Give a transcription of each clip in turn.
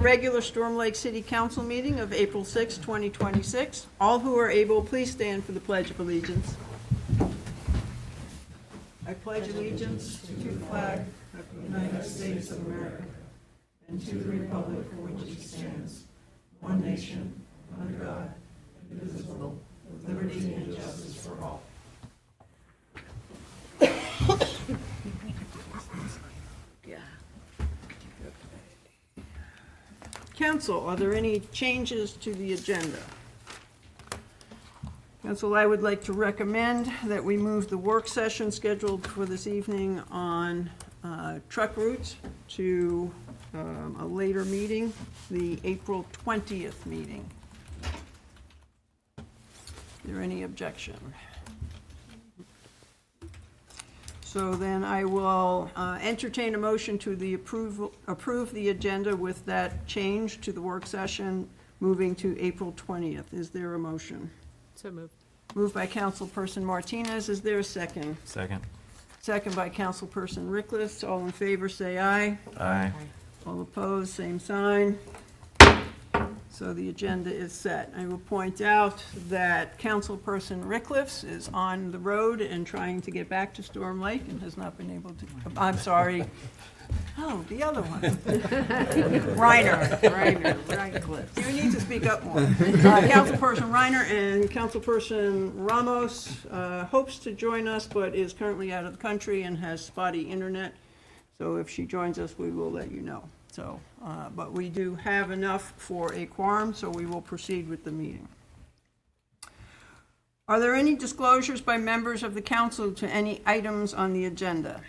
regular Storm Lake City Council meeting of April 6, 2026. All who are able, please stand for the Pledge of Allegiance. I pledge allegiance to the flag of the United States of America and to the republic for which it stands, one nation, under God, indivisible, with liberty and justice for all. Council, are there any changes to the agenda? Council, I would like to recommend that we move the work session scheduled for this evening on truck routes to a later meeting, the April 20th meeting. Is there any objection? So then I will entertain a motion to the approve the agenda with that change to the work session moving to April 20th. Is there a motion? So moved. Moved by Councilperson Martinez. Is there a second? Second. Second by Councilperson Rickless. All in favor, say aye. Aye. All opposed, same sign. So the agenda is set. I will point out that Councilperson Rickless is on the road and trying to get back to Storm Lake and has not been able to, I'm sorry. Oh, the other one. Reiner. Rickless. You need to speak up more. Councilperson Reiner and Councilperson Ramos hopes to join us, but is currently out of the country and has spotty internet. So if she joins us, we will let you know. So, but we do have enough for a quorum, so we will proceed with the meeting. Are there any disclosures by members of the council to any items on the agenda?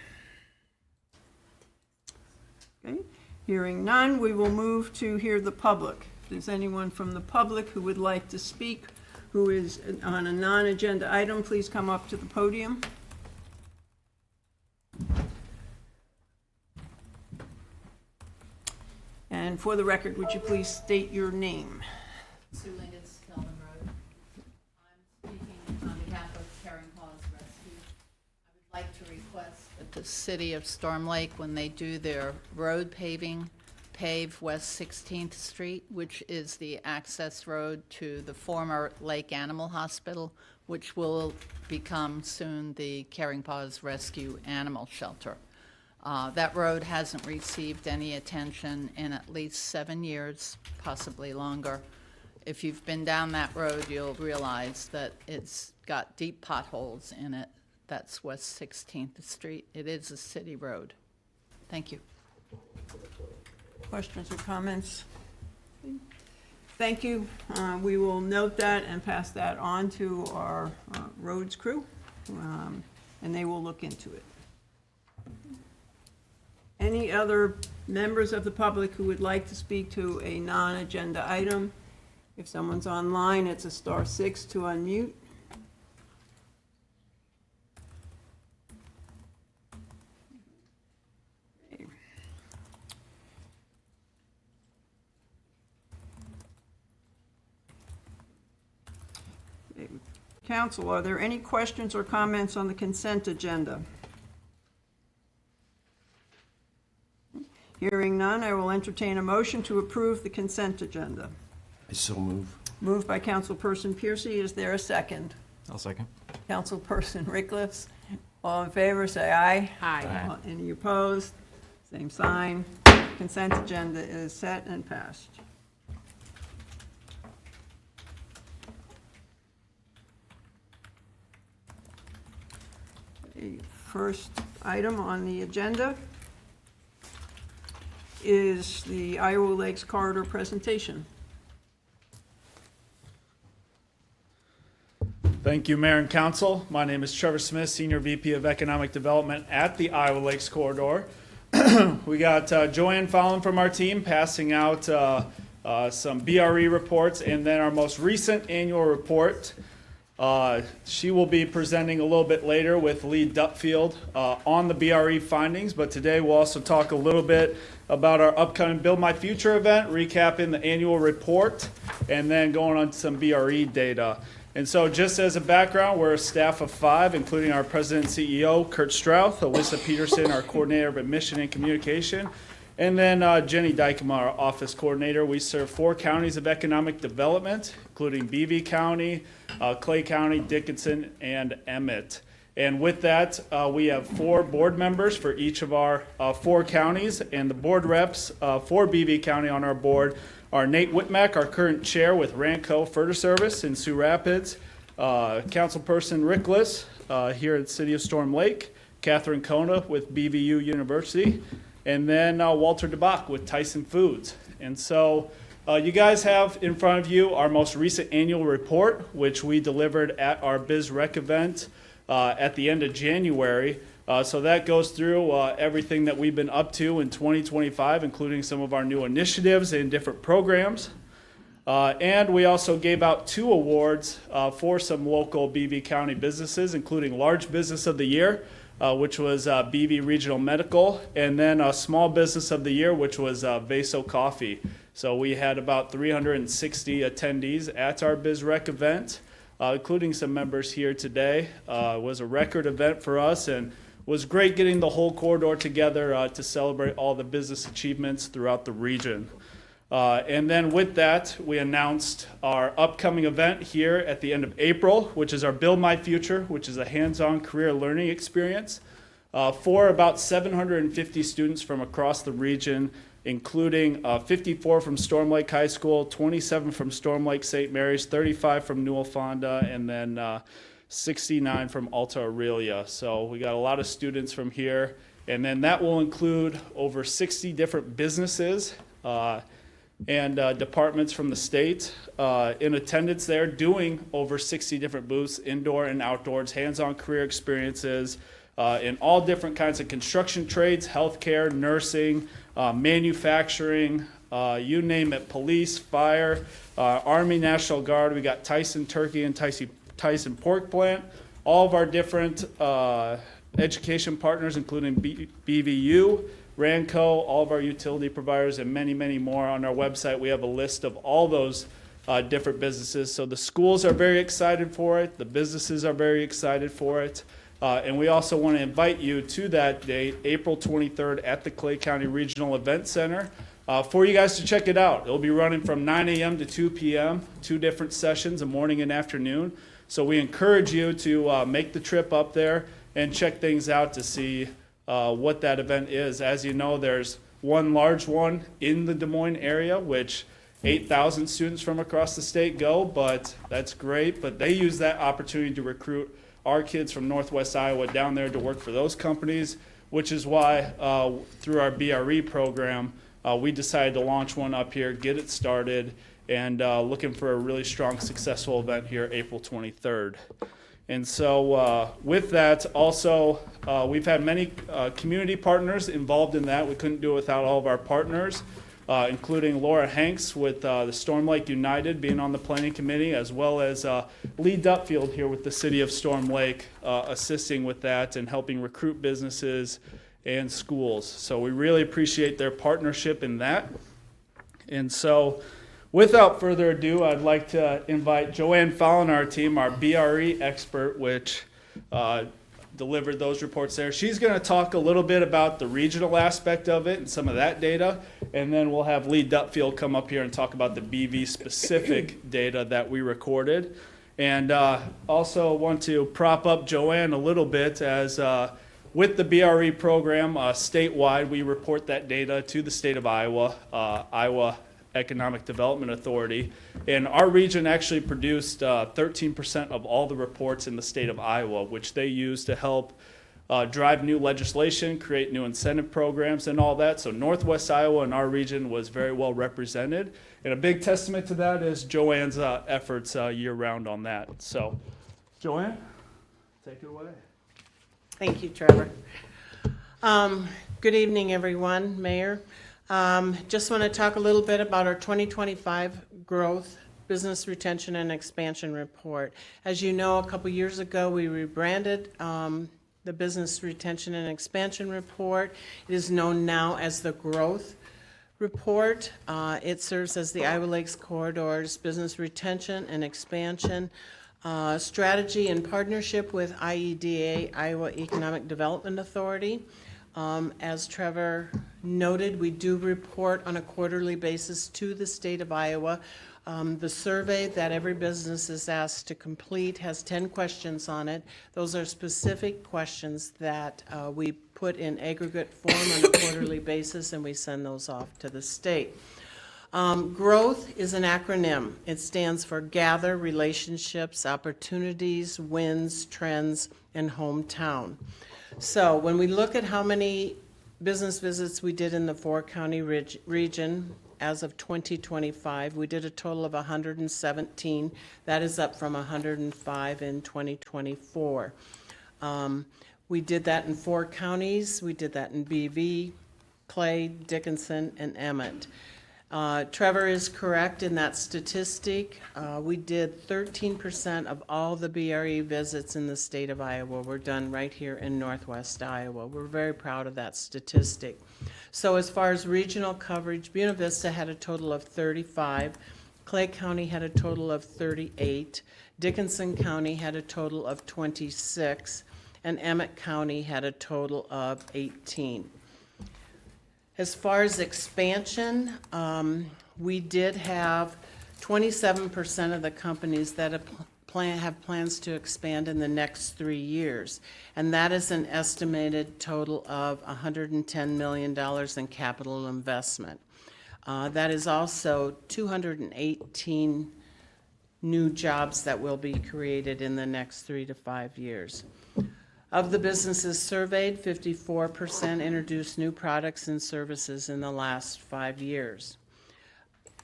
Okay, hearing none, we will move to hear the public. If there's anyone from the public who would like to speak, who is on a non-agenda item, please come up to the podium. And for the record, would you please state your name? Sue Lingus, Kelvin Road. I'm speaking on behalf of Caring Paws Rescue. I would like to request that the city of Storm Lake, when they do their road paving, pave West 16th Street, which is the access road to the former Lake Animal Hospital, which will become soon the Caring Paws Rescue Animal Shelter. That road hasn't received any attention in at least 7 years, possibly longer. If you've been down that road, you'll realize that it's got deep potholes in it. That's West 16th Street. It is a city road. Thank you. Questions or comments? Thank you. We will note that and pass that on to our roads crew, and they will look into it. Any other members of the public who would like to speak to a non-agenda item? If someone's online, it's a *6 to unmute. Okay. Okay. Council, are there any questions or comments on the consent agenda? Hearing none, I will entertain a motion to approve the consent agenda. I so move. Moved by Councilperson Piercy. Is there a second? I'll second. Councilperson Rickless. All in favor, say aye. Aye. Any opposed? Same sign. Consent agenda is set and passed. The first item on the agenda is the Iowa Lakes Corridor presentation. Thank you, Mayor and Council. My name is Trevor Smith, Senior VP of Economic Development at the Iowa Lakes Corridor. We got Joanne Fallon from our team passing out some BRE reports and then our most recent annual report. She will be presenting a little bit later with Lee Dupfield on the BRE findings, but today we'll also talk a little bit about our upcoming Build My Future event, recapping the annual report, and then going on to some BRE data. And so just as a background, we're a staff of 5, including our president and CEO, Kurt Strouth, Alyssa Peterson, our coordinator of admission and communication, And then Jenny Dykema, our office coordinator. We serve 4 counties of economic development, including BV County, Clay County, Dickinson, and Emmett. And with that, we have 4 board members for each of our 4 counties, and the board reps for BV County on our board are Nate Whitmack, our current chair with Ranco Further Service in Sioux Rapids, Councilperson Rick Liss here at the City of Storm Lake, Catherine Kona with BVU University, and then Walter DeBach with Tyson Foods. And so you guys have in front of you our most recent annual report, which we delivered at our Biz Rec event at the end of January. So that goes through everything that we've been up to in 2025, including some of our new initiatives and different programs. And we also gave out 2 awards for some local BV County businesses, including Large Business of the Year, which was BV Regional Medical, and then Small Business of the Year, which was Vaso Coffee. So we had about 360 attendees at our Biz Rec event, including some members here today. It was a record event for us and was great getting the whole corridor together to celebrate all the business achievements throughout the region. And then with that, we announced our upcoming event here at the end of April, which is our Build My Future, which is a hands-on career learning experience for about 750 students from across the region, including 54 from Storm Lake High School, 27 from Storm Lake St. Mary's, 35 from Newell Fonda, and then 69 from Alta Aurelia. So we got a lot of students from here. And then that will include over 60 different businesses and departments from the state in attendance there, doing over 60 different booths, indoor and outdoors, hands-on career experiences in all different kinds of construction trades, healthcare, nursing, manufacturing, you name it, police, fire, Army, National Guard. We got Tyson Turkey and Tyson Pork Plant, all of our different education partners, including BVU, Ranco, all of our utility providers, and many, many more. On our website, we have a list of all those different businesses. So the schools are very excited for it. The businesses are very excited for it. And we also want to invite you to that date, April 23rd, at the Clay County Regional Event Center, for you guys to check it out. It'll be running from 9 a.m. to 2 p.m., 2 different sessions, a morning and afternoon. So we encourage you to make the trip up there and check things out to see what that event is. As you know, there's one large one in the Des Moines area, which 8,000 students from across the state go, but that's great. But they use that opportunity to recruit our kids from Northwest Iowa down there to work for those companies, which is why through our BRE program, we decided to launch one up here, get it started, and looking for a really strong, successful event here April 23rd. And so with that, also, we've had many community partners involved in that. We couldn't do it without all of our partners, including Laura Hanks with the Storm Lake United being on the planning committee, as well as Lee Dupfield here with the City of Storm Lake assisting with that and helping recruit businesses and schools. So we really appreciate their partnership in that. And so without further ado, I'd like to invite Joanne Fallon, our team, our BRE expert, which delivered those reports there. She's going to talk a little bit about the regional aspect of it and some of that data, and then we'll have Lee Dupfield come up here and talk about the BV-specific data that we recorded. And also want to prop up Joanne a little bit as with the BRE program statewide, we report that data to the state of Iowa, Iowa Economic Development Authority, and our region actually produced 13% of all the reports in the state of Iowa, which they use to help drive new legislation, create new incentive programs and all that. So Northwest Iowa and our region was very well represented, and a big testament to that is Joanne's efforts year-round on that. So Joanne, take it away. Thank you, Trevor. Good evening, everyone, Mayor. Just want to talk a little bit about our 2025 growth, business retention, and expansion report. As you know, a couple years ago, we rebranded the business retention and expansion report. It is known now as the growth report. It serves as the Iowa Lakes Corridor's business retention and expansion strategy in partnership with IEDA, Iowa Economic Development Authority. As Trevor noted, we do report on a quarterly basis to the state of Iowa. The survey that every business is asked to complete has 10 questions on it. Those are specific questions that we put in aggregate form on a quarterly basis, and we send those off to the state. Growth is an acronym. It stands for Gather, Relationships, Opportunities, Wins, Trends, and Hometown. So when we look at how many business visits we did in the four-county region as of 2025, we did a total of 117. That is up from 105 in 2024. We did that in 4 counties. We did that in BV, Clay, Dickinson, and Emmett. Trevor is correct in that statistic. We did 13% of all the BRE visits in the state of Iowa were done right here in Northwest Iowa. We're very proud of that statistic. So as far as regional coverage, Buena Vista had a total of 35. Clay County had a total of 38. Dickinson County had a total of 26. And Emmett County had a total of 18. As far as expansion, we did have 27% of the companies that have plans to expand in the next 3 years. And that is an estimated total of $110 million in capital investment. That is also 218 new jobs that will be created in the next 3 to 5 years. Of the businesses surveyed, 54% introduced new products and services in the last 5 years.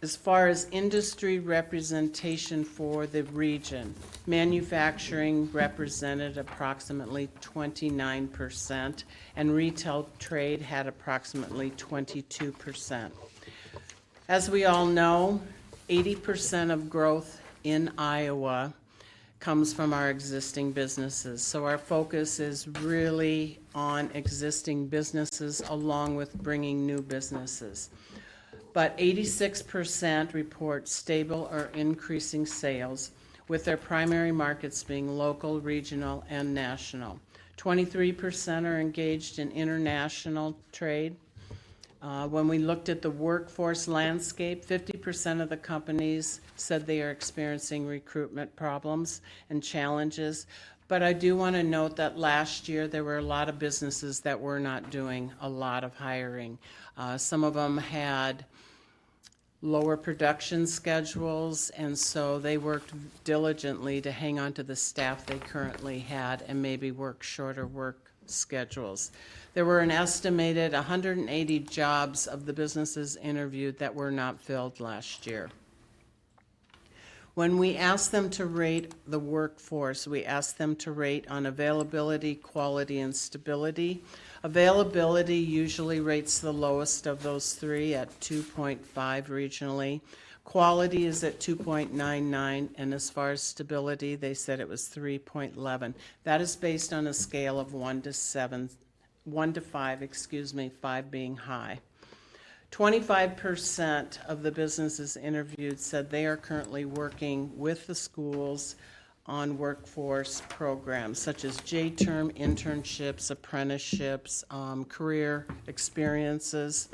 As far as industry representation for the region, manufacturing represented approximately 29%, and retail trade had approximately 22%. As we all know, 80% of growth in Iowa comes from our existing businesses. So our focus is really on existing businesses along with bringing new businesses. But 86% report stable or increasing sales, with their primary markets being local, regional, and national. 23% are engaged in international trade. When we looked at the workforce landscape, 50% of the companies said they are experiencing recruitment problems and challenges. But I do want to note that last year there were a lot of businesses that were not doing a lot of hiring. Some of them had lower production schedules, and so they worked diligently to hang on to the staff they currently had and maybe work shorter work schedules. There were an estimated 180 jobs of the businesses interviewed that were not filled last year. When we asked them to rate the workforce, we asked them to rate on availability, quality, and stability. Availability usually rates the lowest of those 3 at 2.5 regionally. Quality is at 2.99, and as far as stability, they said it was 3.11. That is based on a scale of 1 to 5, 5 being high. 25% of the businesses interviewed said they are currently working with the schools on workforce programs such as J-term, internships, apprenticeships, career experiences.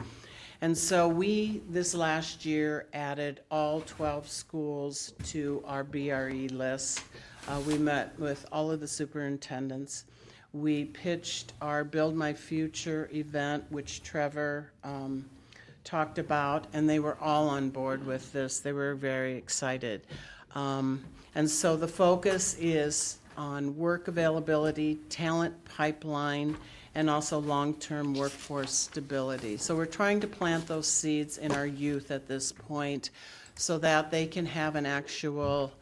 And so we, this last year, added all 12 schools to our BRE list. We met with all of the superintendents. We pitched our Build My Future event, which Trevor talked about, and they were all on board with this. They were very excited. And so the focus is on work availability, talent pipeline, and also long-term workforce stability. So we're trying to plant those seeds in our youth at this point so that they can have an actual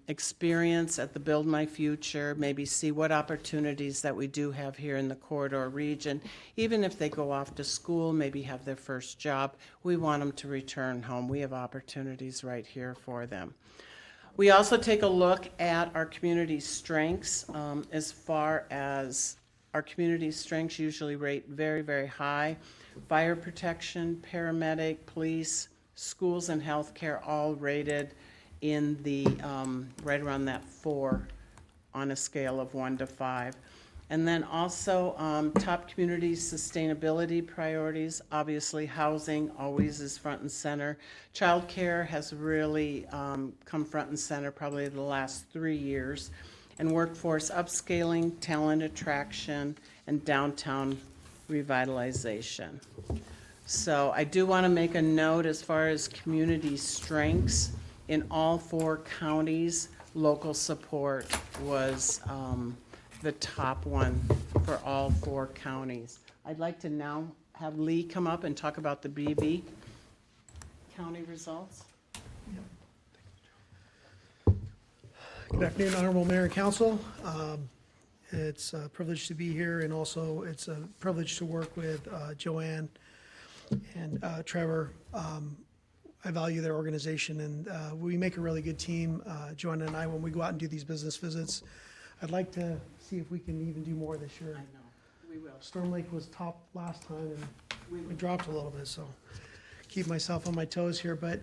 experience at the Build My Future, maybe see what opportunities that we do have here in the corridor region. Even if they go off to school, maybe have their first job, we want them to return home. We have opportunities right here for them. We also take a look at our community strengths. As far as our community strengths usually rate very, very high. Fire protection, paramedic, police, schools, and healthcare all rated in the right around that 4 on a scale of 1 to 5. And then also, top community sustainability priorities, obviously housing always is front and center. Childcare has really come front and center probably the last 3 years. And workforce upscaling, talent attraction, and downtown revitalization. So I do want to make a note as far as community strengths. In all 4 counties, local support was the top one for all 4 counties. I'd like to now have Lee come up and talk about the BV county results. Good afternoon, Honorable Mayor and Council. It's a privilege to be here, and also it's a privilege to work with Joanne and Trevor. I value their organization, and we make a really good team, Joanne and I, when we go out and do these business visits. I'd like to see if we can even do more this year. I know, we will. Storm Lake was top last time, and we dropped a little bit, so keep myself on my toes here. But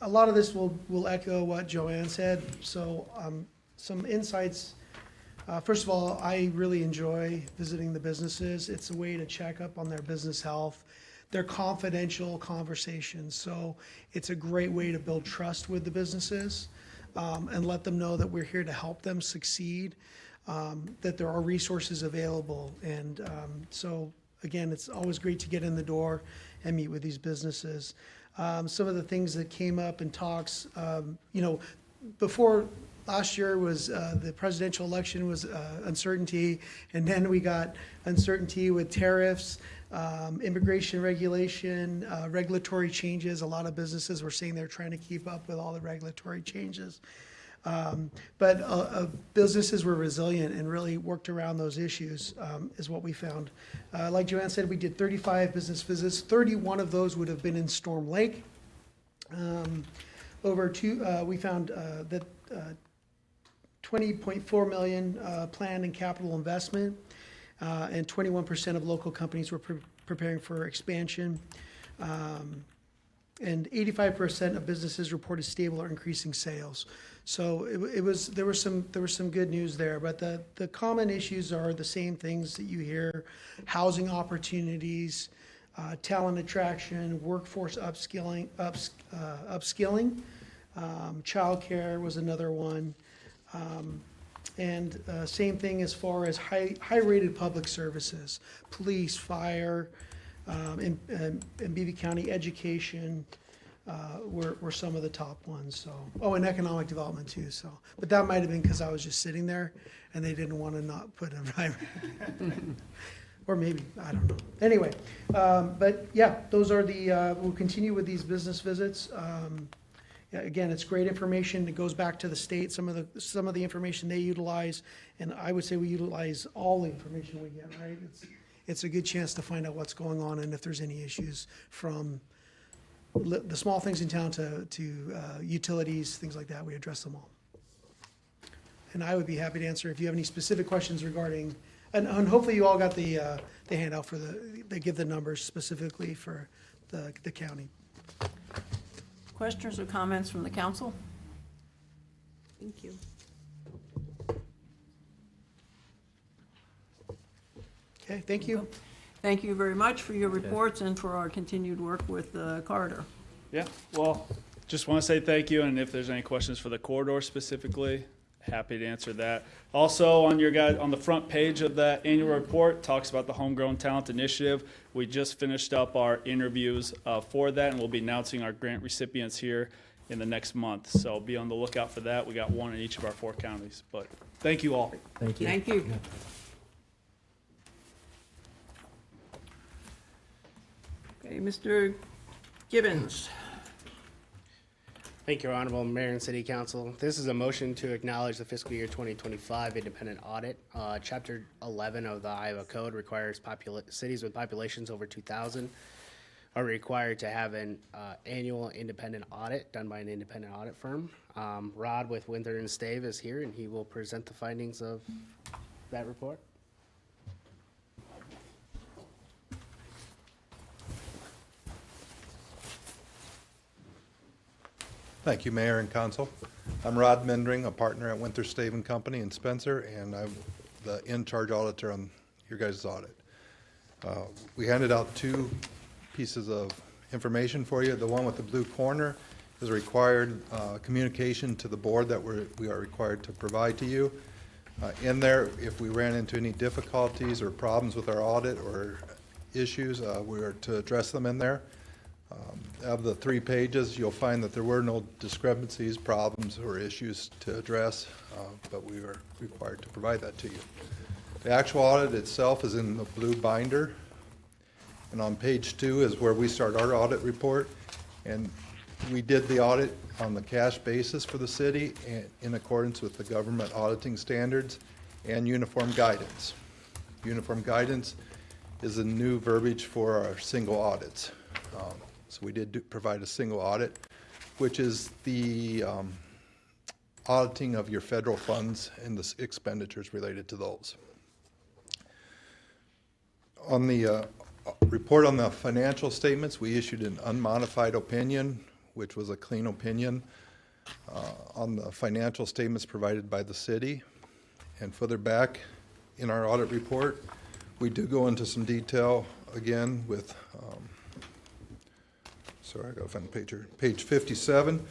a lot of this will echo what Joanne said. So some insights. First of all, I really enjoy visiting the businesses. It's a way to check up on their business health. They're confidential conversations, so it's a great way to build trust with the businesses and let them know that we're here to help them succeed, that there are resources available. And so, again, it's always great to get in the door and meet with these businesses. Some of the things that came up in talks, before last year was the presidential election was uncertainty, and then we got uncertainty with tariffs, immigration regulation, regulatory changes. A lot of businesses were saying they're trying to keep up with all the regulatory changes. But businesses were resilient and really worked around those issues, is what we found. Like Joanne said, we did 35 business visits. 31 of those would have been in Storm Lake. We found that 20.4 million planned in capital investment, and 21% of local companies were preparing for expansion. And 85% of businesses reported stable or increasing sales. So there was some good news there, but the common issues are the same things that you hear: housing opportunities, talent attraction, workforce upskilling, childcare was another one, and same thing as far as high-rated public services, police, fire, in Beaver County, education were some of the top ones. So, and economic development too. So, but that might have been because I was just sitting there and they didn't want to not put a high. Or maybe, I don't know. Anyway, but yeah, those are we'll continue with these business visits. Yeah, again, it's great information. It goes back to the state, some of the information they utilize, and I would say we utilize all the information we get, right? It's a good chance to find out what's going on and if there's any issues, from the small things in town to utilities, things like that. We address them all. And I would be happy to answer if you have any specific questions regarding, and hopefully you all got the handout for they give the numbers specifically for the county. Questions or comments from the council? Thank you. Okay, thank you. Thank you very much for your reports and for our continued work with the corridor. Yeah, well, just want to say thank you, and if there's any questions for the corridor specifically, happy to answer that. Also, on the front page of that annual report, talks about the Homegrown Talent Initiative. We just finished up our interviews for that, and we'll be announcing our grant recipients here in the next month. So be on the lookout for that. We got one in each of our 4 counties. But thank you all. Thank you. Thank you. Okay, Mr. Gibbons. Thank you, Honorable Mayor and City Council. This is a motion to acknowledge the fiscal year 2025 independent audit. Chapter 11 of the Iowa Code requires cities with populations over 2,000 are required to have an annual independent audit done by an independent audit firm. Rod with Winther and Stave is here, and he will present the findings of that report. Thank you, Mayor and Council. I'm Rod Mendring, a partner at Winther Stave & Company in Spencer, and the in-charge auditor on your guys' audit. We handed out 2 pieces of information for you. The one with the blue corner is a required communication to the board that we are required to provide to you. In there, if we ran into any difficulties or problems with our audit or issues, we are to address them in there. Of the 3 pages, you'll find that there were no discrepancies, problems, or issues to address, but we are required to provide that to you. The actual audit itself is in the blue binder, and on page 2 is where we start our audit report. And we did the audit on the cash basis for the city in accordance with the government auditing standards and uniform guidance. Uniform guidance is a new verbiage for our single audits. So we did provide a single audit, which is the auditing of your federal funds and the expenditures related to those. On the report on the financial statements, we issued an unmodified opinion, which was a clean opinion on the financial statements provided by the city. And further back in our audit report, we do go into some detail again with, sorry, I gotta find the page here. Page 57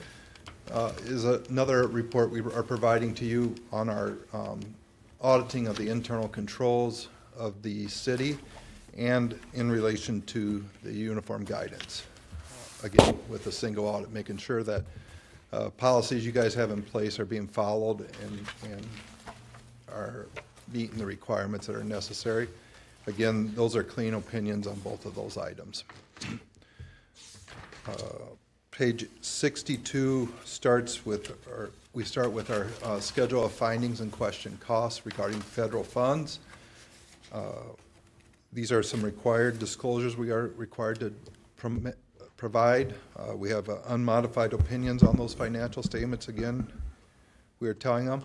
is another report we are providing to you on our auditing of the internal controls of the city and in relation to the uniform guidance. Again, with a single audit, making sure that policies you guys have in place are being followed and are meeting the requirements that are necessary. Again, those are clean opinions on both of those items. Page 62 starts with, we start with our schedule of findings and question costs regarding federal funds. These are some required disclosures we are required to provide. We have unmodified opinions on those financial statements. Again, we are telling them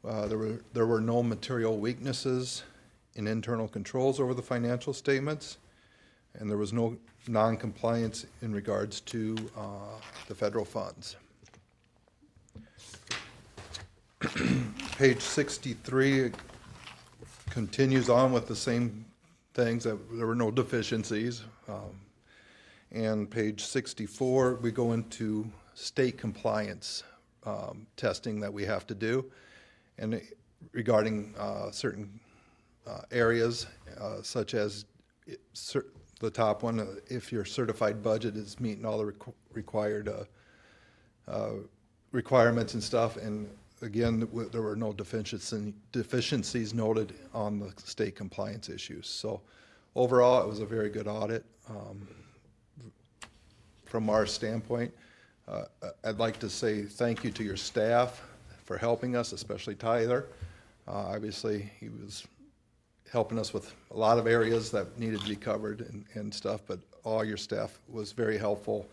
there were no material weaknesses in internal controls over the financial statements, and there was no non-compliance in regards to the federal funds. Page 63 continues on with the same things, that there were no deficiencies. And page 64, we go into state compliance testing that we have to do, and regarding certain areas, such as the top one, if your certified budget is meeting all the required requirements and stuff. And again, there were no deficiencies noted on the state compliance issues. So overall, it was a very good audit. From our standpoint, I'd like to say thank you to your staff for helping us, especially Tyler. Obviously, he was helping us with a lot of areas that needed to be covered and stuff, but all your staff was very helpful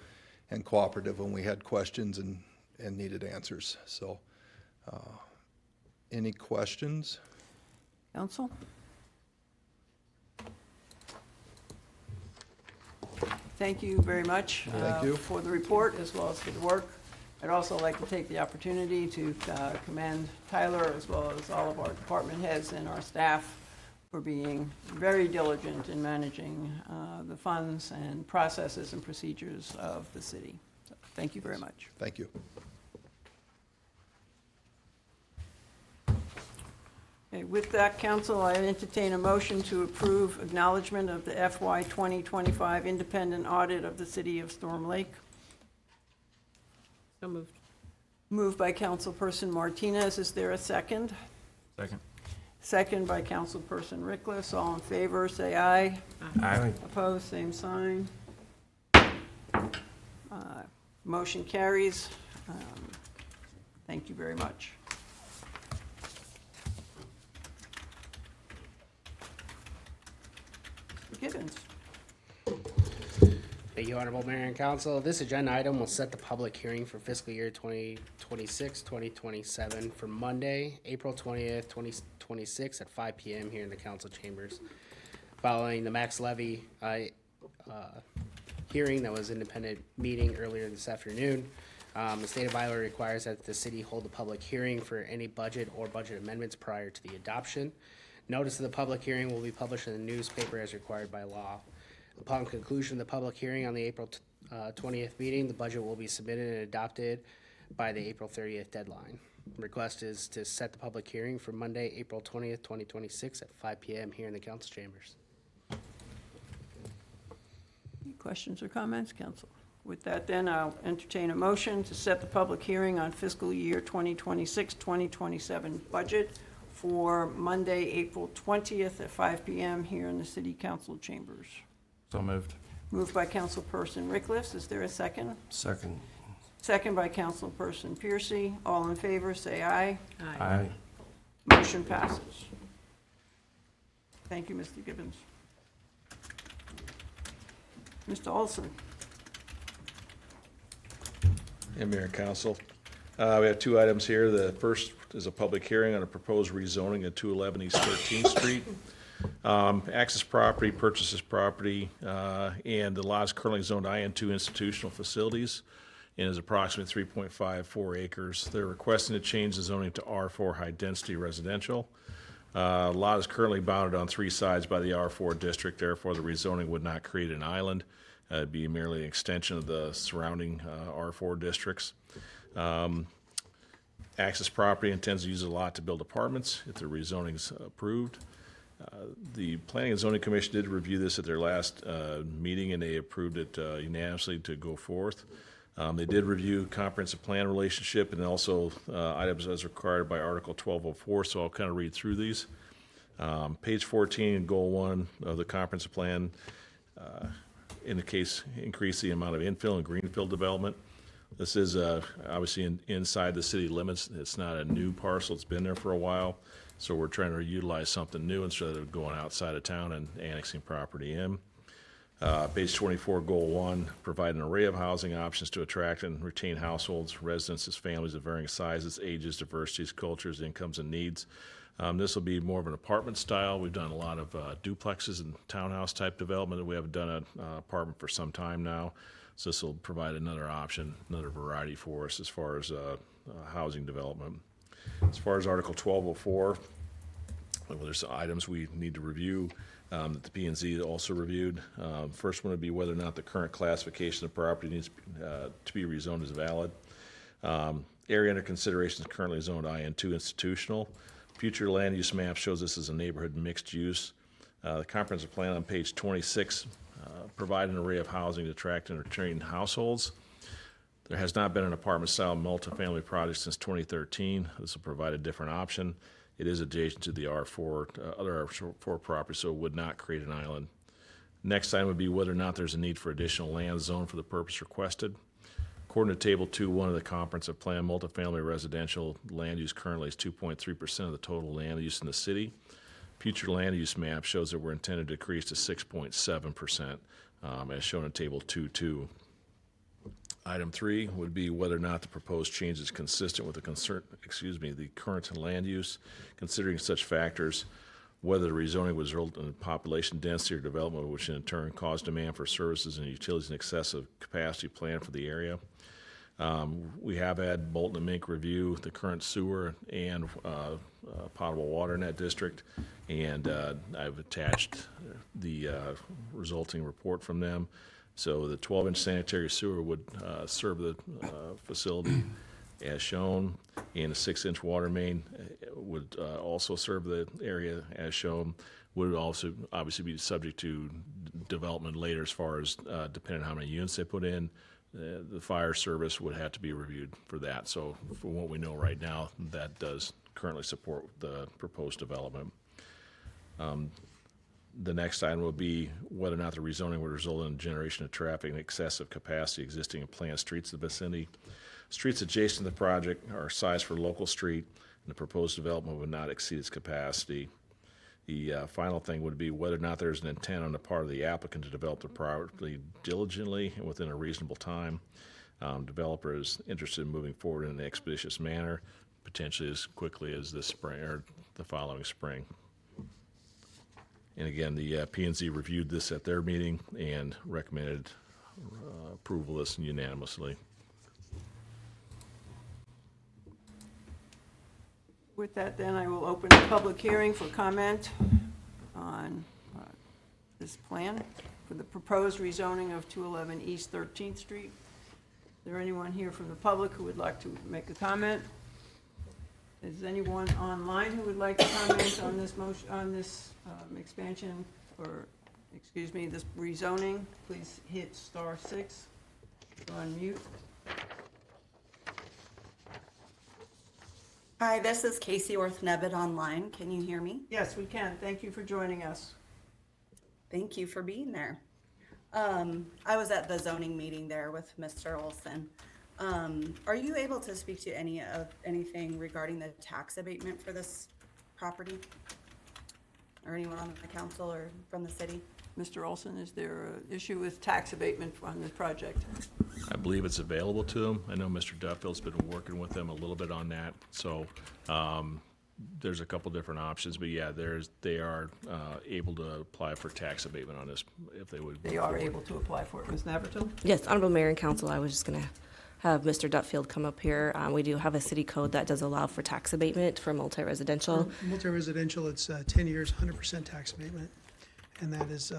and cooperative when we had questions and needed answers. So, any questions? Council? Thank you very much Thank you. for the report as well as for the work. I'd also like to take the opportunity to commend Tyler as well as all of our department heads and our staff for being very diligent in managing the funds and processes and procedures of the city. So, thank you very much. Thank you. Okay, with that, council, I entertain a motion to approve acknowledgment of the FY 2025 independent audit of the city of Storm Lake. So moved. Moved by Councilperson Martinez. Is there a second? Second. Second by Councilperson Rickless. All in favor, say aye. Aye. Opposed, same sign. Motion carries. Thank you very much. Gibbons. Thank you, Honorable Mayor and Council. This agenda item will set the public hearing for fiscal year 2026-2027 for Monday, April 20th, 2026 at 5 p.m. here in the council chambers. Following the max levy hearing that was independent meeting earlier this afternoon, the state of Iowa requires that the city hold a public hearing for any budget or budget amendments prior to the adoption. Notice of the public hearing will be published in the newspaper as required by law. Upon conclusion of the public hearing on the April 20th meeting, the budget will be submitted and adopted by the April 30th deadline. Request is to set the public hearing for Monday, April 20th, 2026 at 5 p.m. here in the council chambers. Any questions or comments, council? With that, then, I'll entertain a motion to set the public hearing on fiscal year 2026-2027 budget for Monday, April 20th at 5 p.m. here in the city council chambers. So moved. Moved by Councilperson Rickliff. Is there a second? Second. Second by Councilperson Piercy. All in favor, say aye. Aye. Motion passes. Thank you, Mr. Gibbons. Mr. Olson. And Mayor and Council. We have two items here. The first is a public hearing on a proposed rezoning at 211 East 13th Street. Access property, purchases property, and the lot is currently zoned IN2 institutional facilities and is approximately 3.54 acres. They're requesting to change the zoning to R4 high-density residential. Lot is currently bounded on three sides by the R4 district, therefore the rezoning would not create an island. It'd be merely an extension of the surrounding R4 districts. Access property intends to use the lot to build apartments if the rezoning's approved. The Planning and Zoning Commission did review this at their last meeting, and they approved it unanimously to go forth. They did review comprehensive plan relationship and also items as required by Article 1204, so I'll kind of read through these. Page 14 and Goal 1 of the comprehensive plan indicates increase the amount of infill and greenfield development. This is obviously inside the city limits. It's not a new parcel. It's been there for a while. So we're trying to utilize something new instead of going outside of town and annexing property in. Page 24, Goal 1, provide an array of housing options to attract and retain households, residences, families of varying sizes, ages, diversities, cultures, incomes, and needs. This will be more of an apartment style. We've done a lot of duplexes and townhouse type development. We haven't done an apartment for some time now. So this will provide another option, another variety for us as far as housing development. As far as Article 1204, well, there's items we need to review that the P&Z also reviewed. First one would be whether or not the current classification of property needs to be rezoned is valid. Area under consideration is currently zoned IN2 institutional. Future land use map shows this as a neighborhood mixed use. The comprehensive plan on page 26 provide an array of housing to attract and retain households. There has not been an apartment-style multifamily project since 2013. This will provide a different option. It is adjacent to the other R4 property, so it would not create an island. Next item would be whether or not there's a need for additional land zone for the purpose requested. According to Table 2.1 of the comprehensive plan, multifamily residential land use currently is 2.3% of the total land use in the city. Future land use map shows that we're intended to decrease to 6.7%, as shown in Table 2.2. Item 3 would be whether or not the proposed change is consistent with the current land use, considering such factors, whether the rezoning would result in population density or development, which in turn cause demand for services and utilities in excess of capacity planned for the area. We have had Bolton and Mink review the current sewer and potable water in that district, and I've attached the resulting report from them. So the 12-inch sanitary sewer would serve the facility as shown, and a 6-inch water main would also serve the area as shown. Would also obviously be subject to development later as far as depending on how many units they put in. The fire service would have to be reviewed for that. So from what we know right now, that does currently support the proposed development. The next item will be whether or not the rezoning would result in generation of traffic in excess of capacity existing and planned streets in the vicinity. Streets adjacent to the project are sized for local street, and the proposed development would not exceed its capacity. The final thing would be whether or not there's an intent on the part of the applicant to develop the property diligently and within a reasonable time. Developer is interested in moving forward in an expeditious manner, potentially as quickly as this spring or the following spring. And again, the P&Z reviewed this at their meeting and recommended approval of this unanimously. With that, then, I will open the public hearing for comment on this plan for the proposed rezoning of 211 East 13th Street. Is there anyone here from the public who would like to make a comment? Is anyone online who would like to comment on this motion, on this expansion, or, excuse me, this rezoning? Please hit *6 to unmute. Hi, this is Casey Orth-Nevitt online. Can you hear me? Yes, we can. Thank you for joining us. Thank you for being there. I was at the zoning meeting there with Mr. Olson. Are you able to speak to anything regarding the tax abatement for this property? Or anyone on the council or from the city? Mr. Olson, is there an issue with tax abatement on this project? I believe it's available to them. I know Mr. Duffield's been working with them a little bit on that, so there's a couple different options, but yeah, they are able to apply for tax abatement on this if they would. They are able to apply for it. Ms. Navratil? Yes, Honorable Mayor and Council, I was just going to have Mr. Duffield come up here. We do have a city code that does allow for tax abatement for multi-residential. Multi-residential, it's 10 years, 100% tax abatement, and that is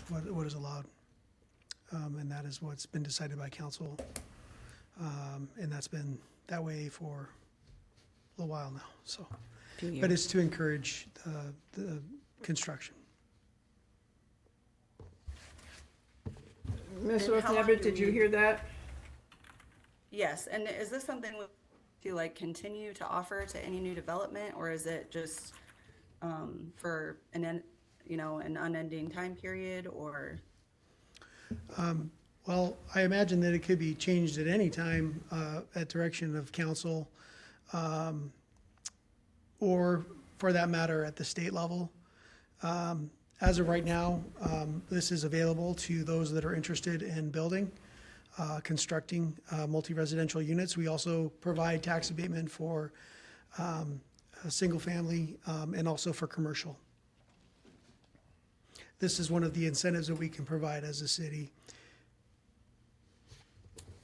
what is allowed. And that is what's been decided by council. And that's been that way for a little while now, so. But it's to encourage the construction. Ms. And how long Orth-Nevitt, do did you we- hear that? Yes, and is this something to like continue to offer to any new development, or is it just for an unending time period, or? Well, I imagine that it could be changed at any time at direction of council, or for that matter, at the state level. As of right now, this is available to those that are interested in building, constructing multi-residential units. We also provide tax abatement for a single family and also for commercial. This is one of the incentives that we can provide as a city.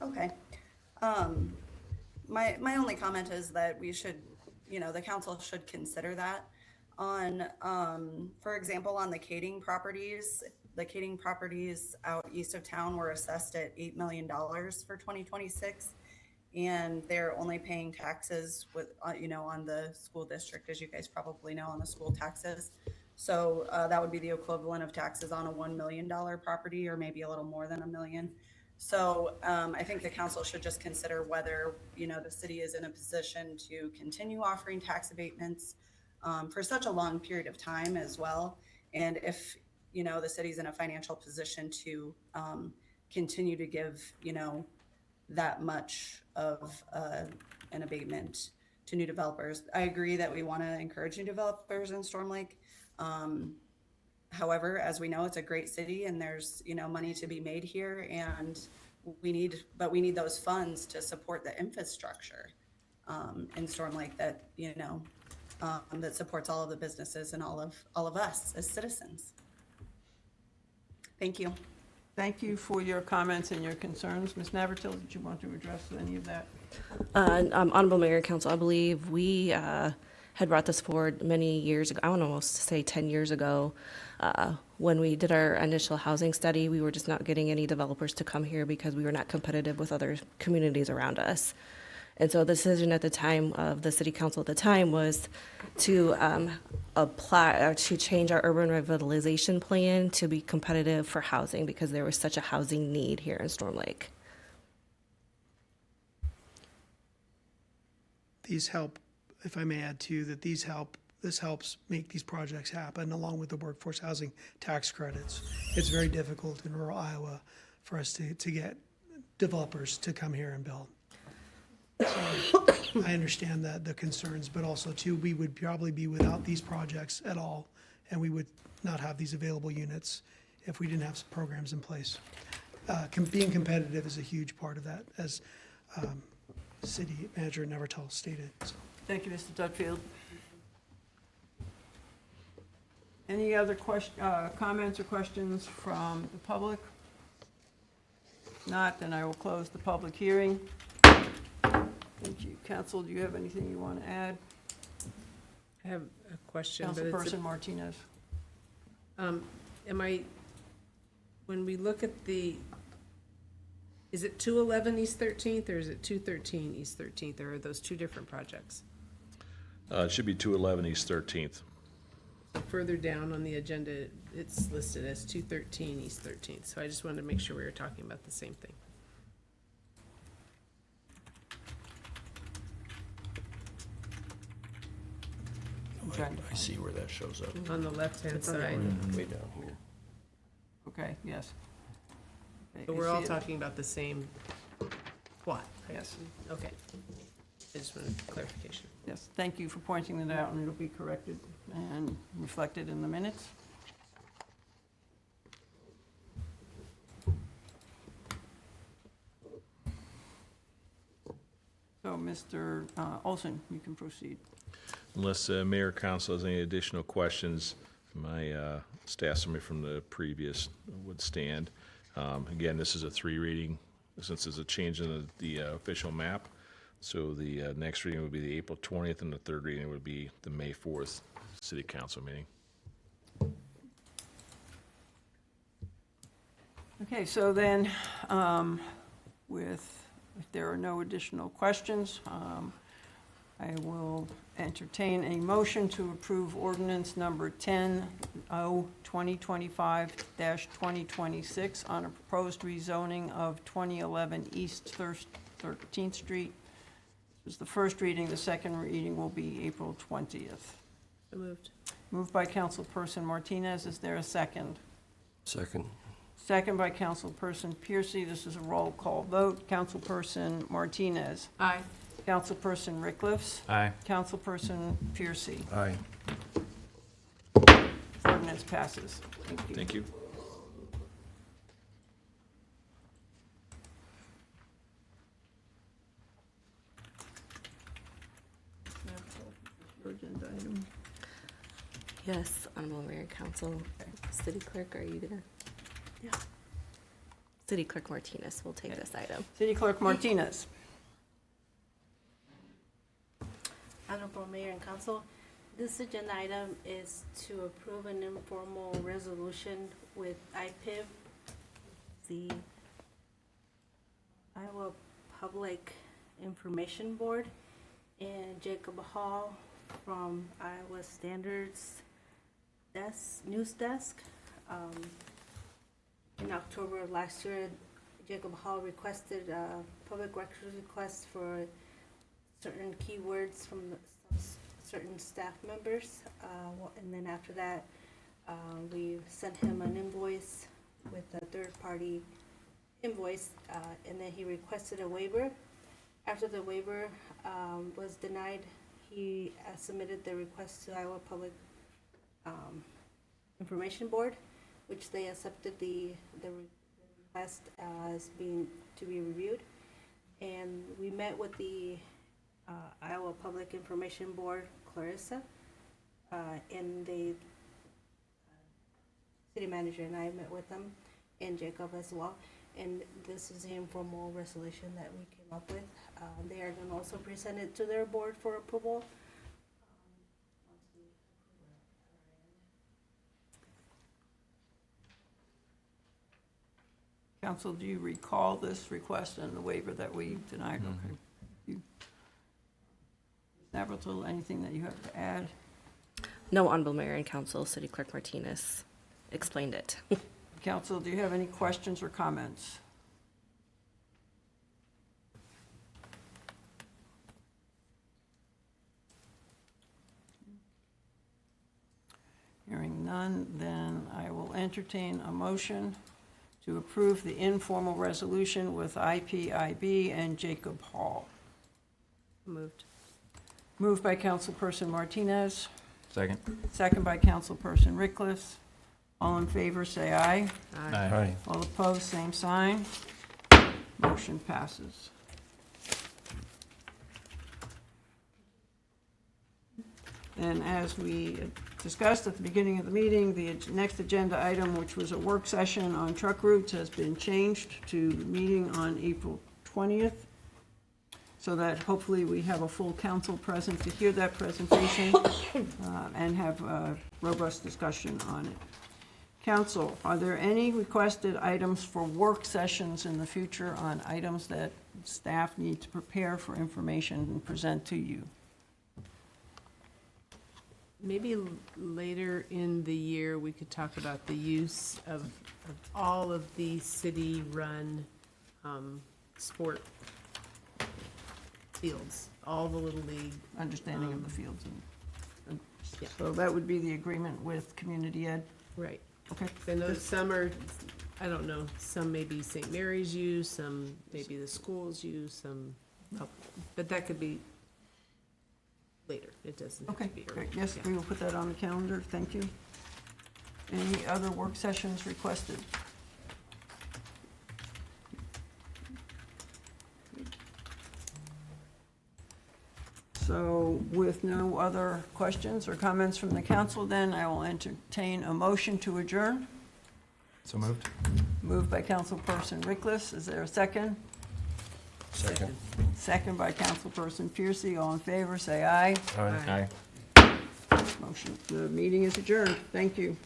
Okay. My only comment is that we should, the council should consider that on, for example, on the Kading properties. The Kading properties out east of town were assessed at $8 million for 2026. And they're only paying taxes with, on the school district, as you guys probably know, on the school taxes. So that would be the equivalent of taxes on a $1 million property, or maybe a little more than $1 million. So I think the council should just consider whether, the city is in a position to continue offering tax abatements for such a long period of time as well. And if, the city's in a financial position to continue to give, that much of an abatement to new developers. I agree that we want to encourage new developers in Storm Lake. However, as we know, it's a great city and there's, money to be made here, and we need those funds to support the infrastructure in Storm Lake that, that supports all of the businesses and all of us as citizens. Thank you. Thank you for your comments and your concerns. Ms. Navratil, did you want to address any of that? Honorable Mayor and Council, I believe we had brought this forward many years ago, I want to almost say 10 years ago. When we did our initial housing study, we were just not getting any developers to come here because we were not competitive with other communities around us. And so the decision at the time of the city council at the time was to apply, or to change our urban revitalization plan to be competitive for housing, because there was such a housing need here in Storm Lake. These help, if I may add too, that this helps make these projects happen, along with the workforce housing tax credits. It's very difficult in rural Iowa for us to get developers to come here and build. So I understand the concerns, but also too, we would probably be without these projects at all, and we would not have these available units if we didn't have some programs in place. Being competitive is a huge part of that, as City Manager Navratil stated. So. Thank you, Mr. Dudfield. Any other comments or questions from the public? If not, then I will close the public hearing. Thank you. Council, do you have anything you want to add? I have a question, but it's, Councilperson Martinez. am I, when we look at is it 211 East 13th or is it 213 East 13th, or are those two different projects? It should be 211 East 13th. Further down on the agenda, it's listed as 213 East 13th, so I just wanted to make sure we were talking about the same thing. I see where that shows up. On the left-hand side, Way down here. Okay, yes. Okay, but I we're all see it. talking about the same plot. right? Yes. Okay. I just wanted clarification. Yes, thank you for pointing that out, and it'll be corrected and reflected in the minutes. So, Mr. Olson, you can proceed. Unless Mayor Council has any additional questions, my staff summary from the previous would stand. Again, this is a 3 reading, since it's a change in the official map. So the next reading would be the April 20th, and the 3rd reading would be the May 4th City Council meeting. Okay, so then, if there are no additional questions, I will entertain a motion to approve ordinance number 10-2025-2026 on a proposed rezoning of 2011 East 13th Street. This is the first reading. The second reading will be April 20th. So moved. Moved by Councilperson Martinez. Is there a second? Second. Second by Councilperson Piercy. This is a roll call vote. Councilperson Martinez. Aye. Councilperson Rickliffs. Aye. Councilperson Piercy. Aye. Ordinance passes. Thank you. Thank you. Agenda item. Yes, Honorable Mayor and Council. City Clerk, are you gonna? Yeah. City Clerk Martinez will take this item. City Clerk Martinez. Honorable Mayor and Council, this agenda item is to approve an informal resolution with IPIB, the Iowa Public Information Board, and Jacob Hall from Iowa Standards News Desk. In October of last year, Jacob Hall requested a public records request for certain keywords from certain staff members, and then after that, we sent him an invoice with a third-party invoice, and then he requested a waiver. After the waiver was denied, he submitted the request to Iowa Public Information Board, which they accepted the request as being to be reviewed, and we met with the Iowa Public Information Board, Clarissa, and the city manager and I met with them, and Jacob as well. And this is the informal resolution that we came up with. They are going to also present it to their board for approval. Council, do you recall this request and the waiver that we denied? Okay. You- Navratil, anything that you have to add? No, Honorable Mayor and Council, City Clerk Martinez explained it. Council, do you have any questions or comments? Hearing none, then I will entertain a motion to approve the informal resolution with IPIB and Jacob Hall. Moved. Moved by Councilperson Martinez, Second. second by Councilperson Rickliffs. All in favor, say aye. Aye. All opposed, same sign. Motion passes. And as we discussed at the beginning of the meeting, the next agenda item, which was a work session on truck routes, has been changed to meeting on April 20th. so that hopefully we have a full council present to hear that presentation and have a robust discussion on it. Council, are there any requested items for work sessions in the future on items that staff need to prepare for information and present to you? Maybe later in the year, we could talk about the use of all of the city-run sport fields, all the Little League. Understanding of the fields. And Yeah. so that would be the agreement with community ed? Right. Okay. I know some are, I don't know, some maybe St. Mary's use, some maybe the schools use, some, but that could be later. It doesn't have Okay, to be early. great. Yes, Yeah. we will put that on the calendar. Thank you. Any other work sessions requested? So with no other questions or comments from the council, then I will entertain a motion to adjourn. So moved? Moved by Councilperson Rickliff. Is there a second? Second. Second by Councilperson Piercy. All in favor, say aye. Aye. Motion, the meeting is adjourned. Thank you.